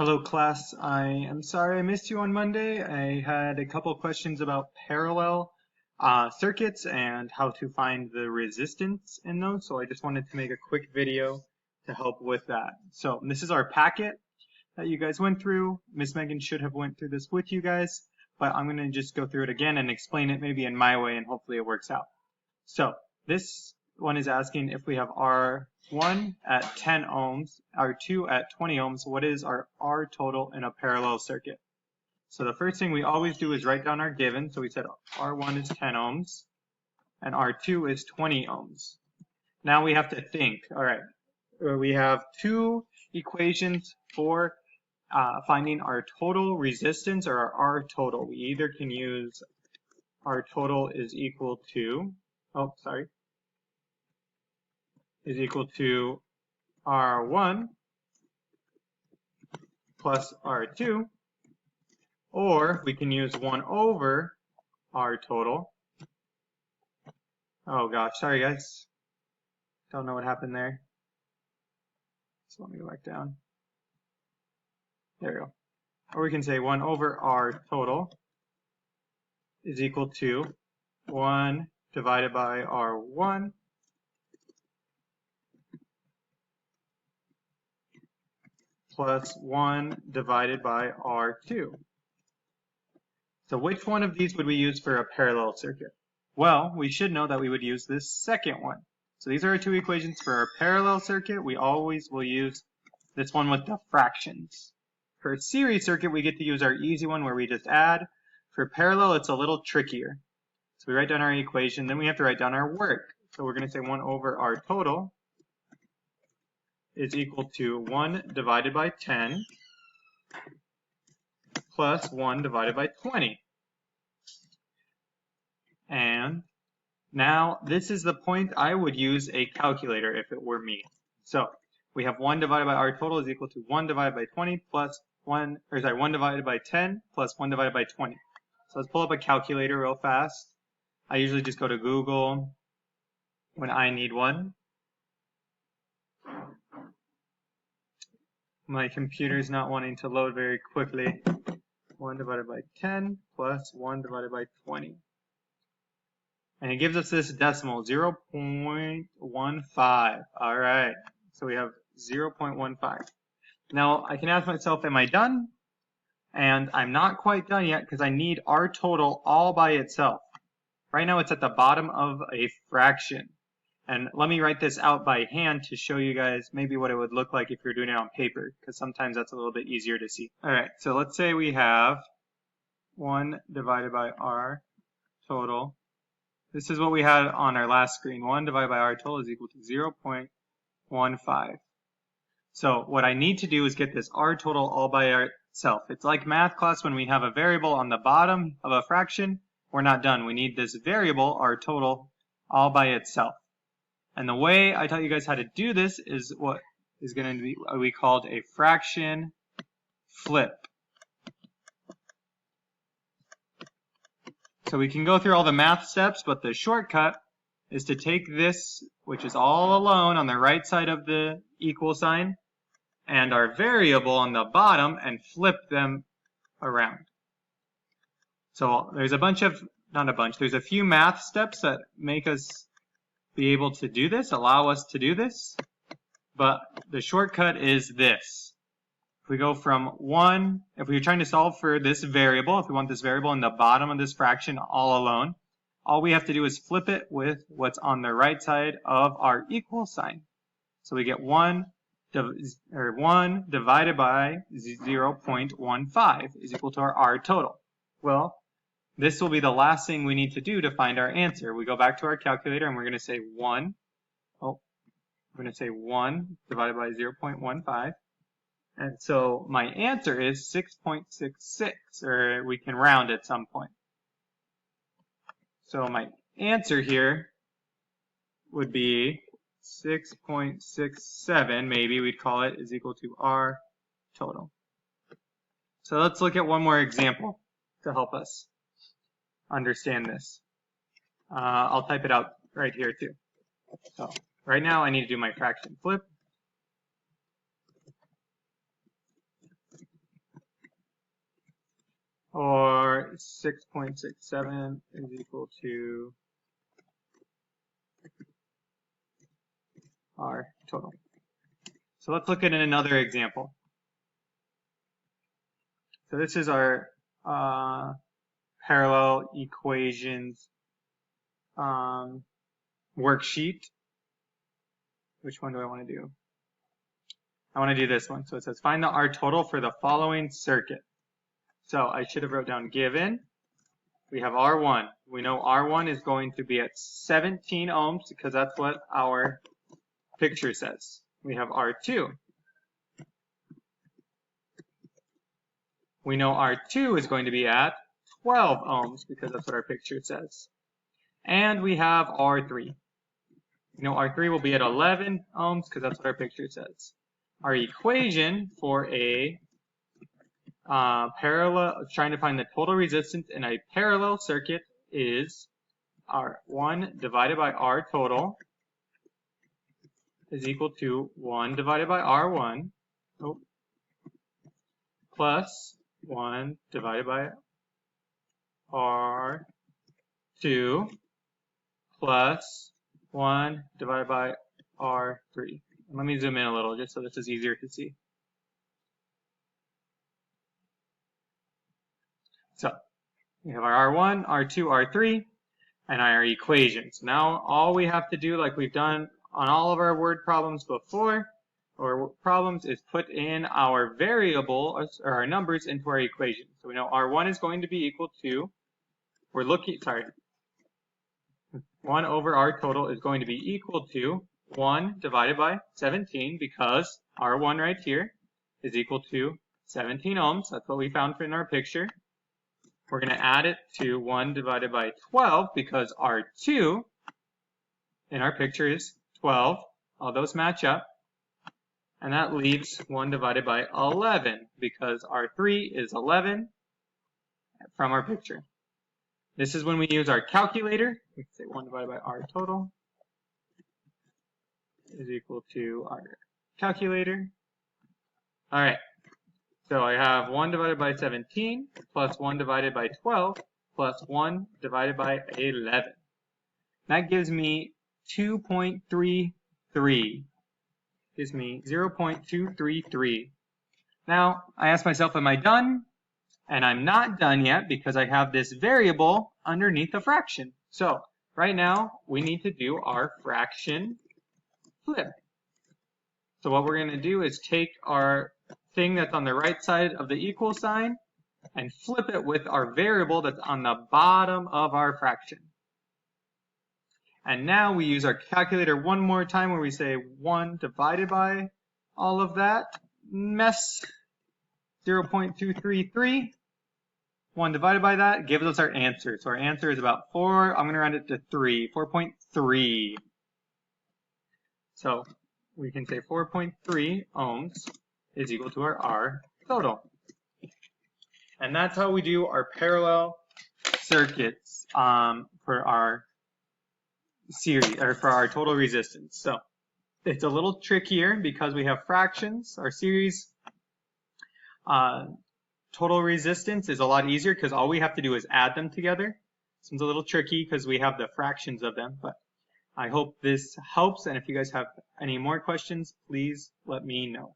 Hello class, I am sorry I missed you on Monday. I had a couple questions about parallel circuits and how to find the resistance in those, so I just wanted to make a quick video to help with that. So this is our packet that you guys went through. Miss Megan should have went through this with you guys, but I'm going to just go through it again and explain it maybe in my way and hopefully it works out. So this one is asking if we have R1 at 10 ohms, R2 at 20 ohms, what is our R total in a parallel circuit? So the first thing we always do is write down our given. So we said R1 is 10 ohms and R2 is 20 ohms. Now we have to think, all right, we have two equations for finding our total resistance or our R total. We either can use R total is equal to, is equal to R1 plus R2, or we can use 1 over R total. Oh gosh, sorry guys. Don't know what happened there. So let me go back down. There we go. Or we can say 1 over R total is equal to 1 divided by R1 plus 1 divided by R2. So which one of these would we use for a parallel circuit? Well, we should know that we would use this second one. So these are our two equations for our parallel circuit. We always will use this one with the fractions. For a series circuit, we get to use our easy one where we just add. For parallel, it's a little trickier. So we write down our equation, then we have to write down our work. So we're going to say 1 over R total is equal to 1 divided by 10 plus 1 divided by 20. And now this is the point I would use a calculator if it were me. So we have 1 divided by R total is equal to 1 divided by 20 plus 1 divided by 10 plus 1 divided by 20. So let's pull up a calculator real fast. I usually just go to Google when I need one. My computer's not wanting to load very quickly. 1 divided by 10 plus 1 divided by 20. And it gives us this decimal, 0.15. All right, so we have 0.15. Now I can ask myself, am I done? And I'm not quite done yet because I need R total all by itself. Right now it's at the bottom of a fraction. And let me write this out by hand to show you guys maybe what it would look like if you're doing it on paper, because sometimes that's a little bit easier to see. All right, so let's say we have 1 divided by R total. This is what we had on our last screen. 1 divided by R total is equal to 0.15. So what I need to do is get this R total all by itself. It's like math class when we have a variable on the bottom of a fraction. We're not done. We need this variable, R total, all by itself. And the way I taught you guys how to do this is what is going to be what we called a fraction flip. So we can go through all the math steps, but the shortcut is to take this, which is all alone on the right side of the equal sign, and our variable on the bottom, and flip them around. So there's there's a few math steps that make us be able to do this, allow us to do this, but the shortcut is this. If we go from 1, if we're trying to solve for this variable, if we want this variable in the bottom of this fraction all alone, all we have to do is flip it with what's on the right side of our equal sign. So we get 1 divided by 0.15 is equal to our R total. Well, this will be the last thing we need to do to find our answer. We go back to our calculator and we're going to say 1 divided by 0.15. And so my answer is 6.66, or we can round at some point. So my answer here would be 6.67, maybe we'd call it, is equal to R total. So let's look at one more example to help us understand this. I'll type it out right here too. So right now I need to do my fraction flip. it's 6.67 is equal to our total. So let's look at another example. So this is our parallel equations worksheet. Which one do I want to do? I want to do this one. So it says find the R total for the following circuit. So I should have wrote down given. We have R1. We know R1 is going to be at 17 ohms because that's what our picture says. We have R2. We know R2 is going to be at 12 ohms because that's what our picture says. And we have R3. We know R3 will be at 11 ohms because that's what our picture says. Our equation for a trying to find the total resistance in a parallel circuit is R1 divided by R total is equal to 1 divided by R1 plus 1 divided by R2 plus 1 divided by R3. Let me zoom in a little just so this is easier to see. So we have our R1, R2, R3, and our equations. Now all we have to do, like we've done on all of our word problems before, is put in our variable or our numbers into our equation. So we know R1 is going to be equal to, 1 over R total is going to be equal to 1 divided by 17 because R1 right here is equal to 17 ohms. That's what we found in our picture. We're going to add it to 1 divided by 12 because R2 in our picture is 12. All those match up. And that leaves 1 divided by 11 because R3 is 11 from our picture. This is when we use our calculator. We can say 1 divided by R total is equal to our calculator. All right. So I have 1 divided by 17 plus 1 divided by 12 plus 1 divided by 11. That gives me 2.33. Gives me 0.233. Now, I ask myself, am I done? And I'm not done yet because I have this variable underneath a fraction. So right now, we need to do our fraction flip. So what we're going to do is take our thing that's on the right side of the equal sign and flip it with our variable that's on the bottom of our fraction. And now we use our calculator one more time where we say 1 divided by all of that mess, 0.233. 1 divided by that gives us our answer. So our answer is about 4, I'm going to round it to 3, 4.3. So we can say 4.3 ohms is equal to our R total. And that's how we do our parallel circuits for our series, or for our total resistance. So it's a little trickier because we have fractions. Our series total resistance is a lot easier because all we have to do is add them together. This one's a little tricky because we have the fractions of them, but I hope this helps, and if you guys have any more questions, please let me know.